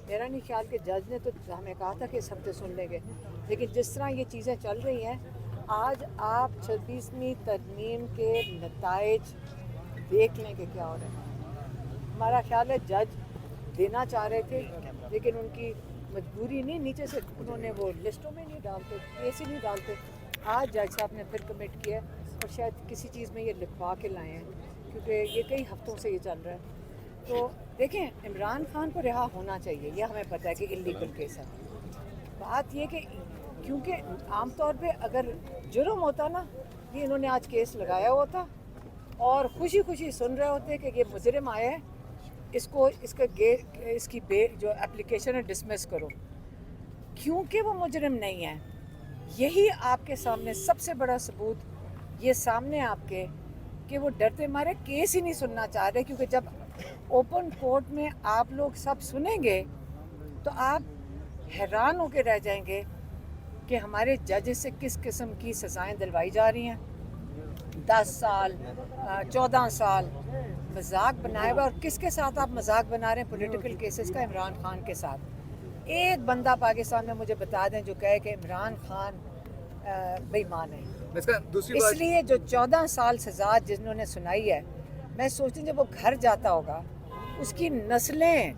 मेरा नहीं ख्याल कि जज ने तो हमें कहा था कि इस हफ्ते सुन लेंगे, लेकिन जिस तरह ये चीज़ें चल रही हैं, आज आप 26वीं तरमीम के नताइज देख लें कि क्या हो रहा है। हमारा ख्याल है जज देना चाह रहे थे, लेकिन उनकी मजबूरी नहीं, नीचे से उन्होंने वो लिस्टों में नहीं डालते, केस ही नहीं डालते। आज जज साहब ने फिर कमिट किया और शायद किसी चीज़ में ये लिखवा के लाए हैं, क्योंकि ये कई हफ्तों से ये चल रहा है। तो देखें, इमरान खान को रिहा होना चाहिए, यह हमें पता है कि इल्लीगल केस है। बात ये कि क्योंकि आमतौर पे अगर जुर्म होता ना, ये इन्होंने आज केस लगाया हुआ था और खुशी खुशी सुन रहे होते कि ये मुजरिम आया है, इसको इसकी जो एप्लीकेशन है डिसमिस करो, क्योंकि वो मुजरिम नहीं है। यही आपके सामने सबसे बड़ा सबूत ये सामने आपके कि वो डरते मारे केस ही नहीं सुनना चाह रहे, क्योंकि जब ओपन कोर्ट में आप लोग सब सुनेंगे तो आप हैरान होकर रह जाएंगे कि हमारे जजेस से किस किस्म की सज़ाएं दिलवाई जा रही हैं। 10 साल 14 साल मजाक बनाए हुआ, और किसके साथ आप मजाक बना रहे हैं? पॉलिटिकल केसेस का, इमरान खान के साथ। एक बंदा पाकिस्तान में मुझे बता दें जो कहे कि इमरान खान बेईमान है। इसलिए जो 14 साल सज़ा जिन्होंने सुनाई है, मैं सोचती हूँ जब वो घर जाता होगा उसकी नस्लें,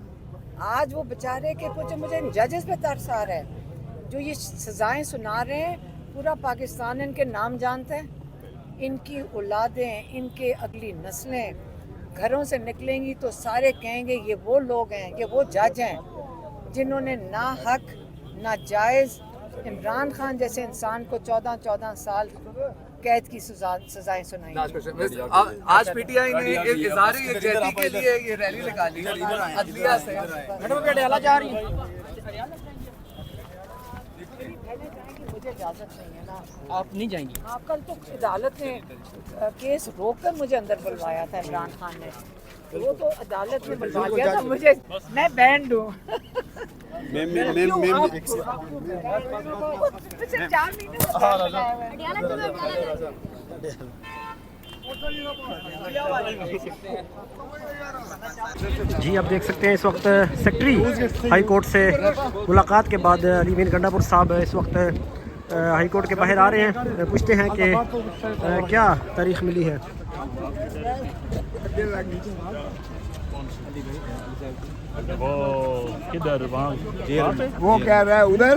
आज वो बेचारे के कुछ, मुझे इन जजेस पे तरस आ रहा है जो ये सज़ाएं सुना रहे हैं। पूरा पाकिस्तान इनके नाम जानता है, इनकी औलादें, इनके अगली नस्लें घरों से निकलेंगी तो सारे कहेंगे ये वो लोग हैं, ये वो जज हैं जिन्होंने ना हक ना जायज़ इमरान खान जैसे इंसान को 14 साल कैद की सजाएं सुनाई। आज पीटीआई ने इज़हार यकजहती के लिए ये रैली निकाली अदलिया से। जा रही है, मुझे इजाज़त नहीं है ना। आप नहीं जाएंगी? हाँ, कल तो अदालत ने केस रोककर मुझे अंदर बुलवाया था इमरान खान ने, वो तो अदालत ने बुलवा दिया था मुझे, मैं बैंड हूँ। जी, आप देख सकते हैं इस वक्त सेक्रेटरी हाई कोर्ट से मुलाकात के बाद अली मीर गंडापुर साहब इस वक्त हाई कोर्ट के बाहर आ रहे हैं। पूछते हैं कि क्या तारीख मिली है। वो किधर? वो कह रहा है उधर।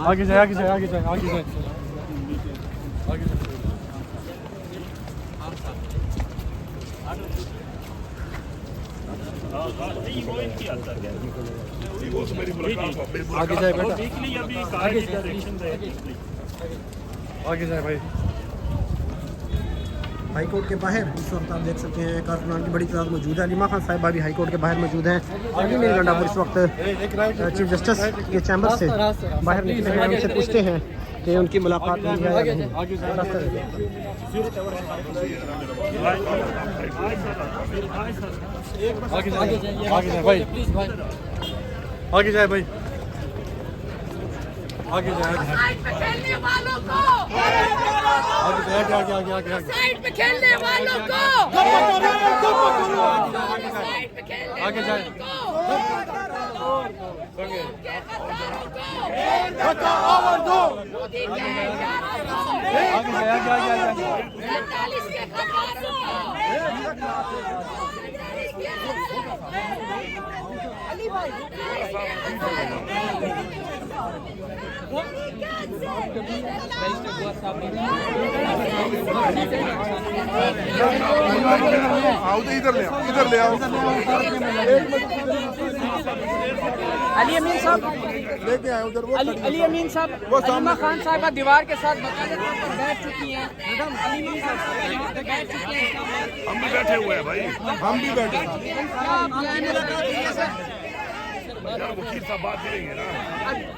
आगे जाए, आगे जाए, आगे जाए, आगे जाए, आगे जाए। आगे जाए बेटा, आगे जाए भाई। हाई कोर्ट के बाहर इस वक्त आप देख सकते हैं कारकुनान की बड़ी तादाद मौजूद है। अलीमा खान साहिबा भी हाई कोर्ट के बाहर मौजूद हैं। अली मीर गंडापुर इस वक्त चीफ जस्टिस के चैम्बर से बाहर निकले हैं। उनसे पूछते हैं कि उनकी मुलाकात हुई है। आगे जाए भाई, आगे जाए भाई, आगे जाए, साइड पे खेलने वालों को, आगे जाए, आगे आगे आगे आगे साइड पे खेलने वालों को, साइड पे खेलने आगे जाए। इधर ले आओ। अली अमीन साहब लेके आए उधर। वो अली अमीन साहब, अलीमा खान साहिबा दीवार के साथ बैठ चुकी हैं। अली अमीन साहब बैठ चुकी हैं। हम भी बैठे हुए हैं भाई, हम भी बैठे हैं।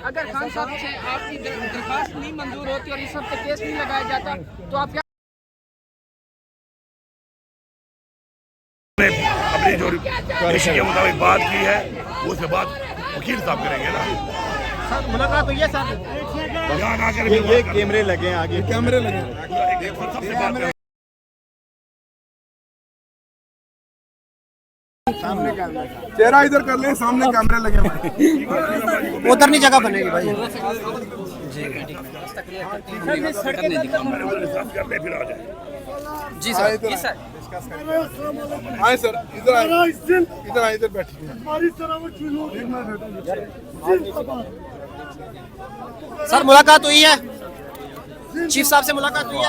अगर खान साहब से आपकी दरखास्त नहीं मंजूर होती और इस हफ्ते केस नहीं लगाया जाता तो आप क्या अपनी जो पेशी के मुताबिक बात की है वो उसके बाद वकील साहब करेंगे ना। सर मुलाकात हुई है सर? यहाँ आकर ये कैमरे लगे हैं, आगे कैमरे लगे हैं। चेहरा इधर कर ले, सामने कैमरे लगे हैं। उधर नहीं जगह बनेगी भाई। जी सर जी सर आए सर, इधर आए, इधर आए, इधर बैठिए। सर मुलाकात हुई है? चीफ साहब से मुलाकात हुई है?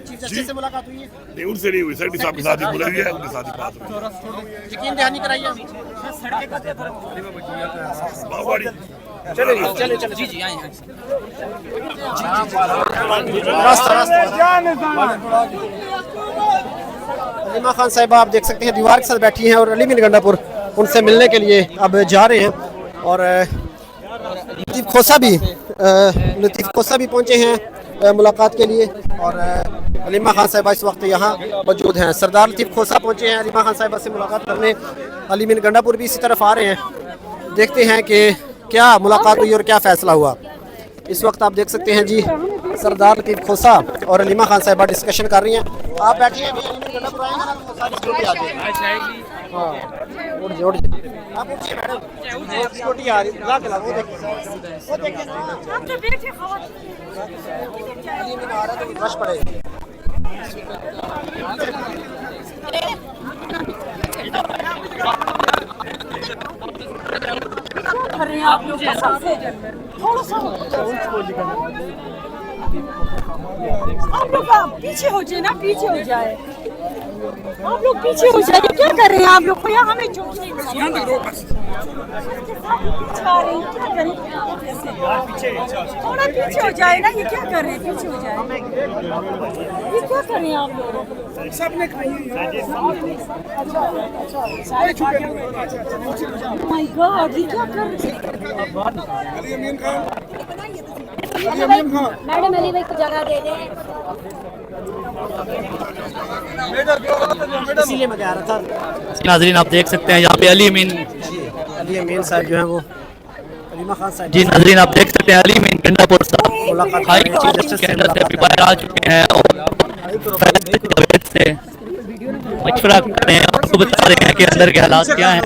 चीफ जस्टिस से मुलाकात हुई है? नहीं, उनसे नहीं हुई, सेक्रेटरी साहब के साथ ही बुलाई है, उनके साथ ही बात हुई। यकीन दहानी कराइए। बाहुबली चले चले जी जी आए हैं अलीमा खान साहिबा आप देख सकते हैं दीवार के साथ बैठी हैं और अली मीर गंडापुर उनसे मिलने के लिए अब जा रहे हैं। और लतीफ़ खोसा भी पहुंचे हैं मुलाकात के लिए। और अलीमा खान साहिबा इस वक्त यहाँ मौजूद हैं। सरदार लतीफ़ खोसा पहुंचे हैं अलीमा खान साहिबा से मुलाकात करने। अली मीर गंडापुर भी इसी तरफ आ रहे हैं। देखते हैं कि क्या मुलाकात हुई और क्या फ़ैसला हुआ। इस वक्त आप देख सकते हैं जी सरदार लतीफ़ खोसा और अलीमा खान साहिबा डिस्कशन कर रही हैं। आप बैठिए, आप उठिए मैडम, सिक्योरिटी आ रही है, ला के ला, वो देखिए रश पड़ेगी। आप लोग पीछे हो जाए ना, पीछे हो जाए, आप लोग पीछे हो जाए। क्या कर रहे हैं आप लोग? यहाँ हमें क्या करें? थोड़ा पीछे हो जाए ना, ये क्या कर रहे हैं? पीछे हो जाए, ये क्या कर रहे हैं आप लोग? सबने खाई। माय गॉड, ये क्या कर रहे हैं? मैडम अली भाई को जगह दे दें। इसीलिए मैं कह रहा था। नाजरीन आप देख सकते हैं यहाँ पे अली अमीन साहब जो है वो अलीमा खान साहब। जी नाजरीन आप देख सकते हैं अली अमीन गंडापुर साहब हाई कोर्ट के अंदर से अभी बाहर आ चुके हैं और से मशवरा कर रहे हैं, आपको बता रहे हैं कि अंदर के हालात क्या हैं।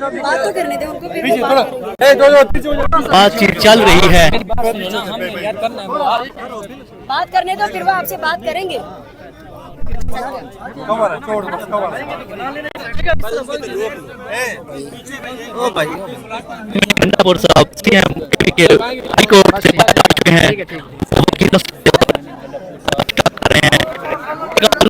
बात तो करने दे उनको, बातचीत चल रही है। बात करने दो, फिर वो आपसे बात करेंगे। गंडापुर साहब सीएम के हाई कोर्ट से बाहर आ चुके हैं।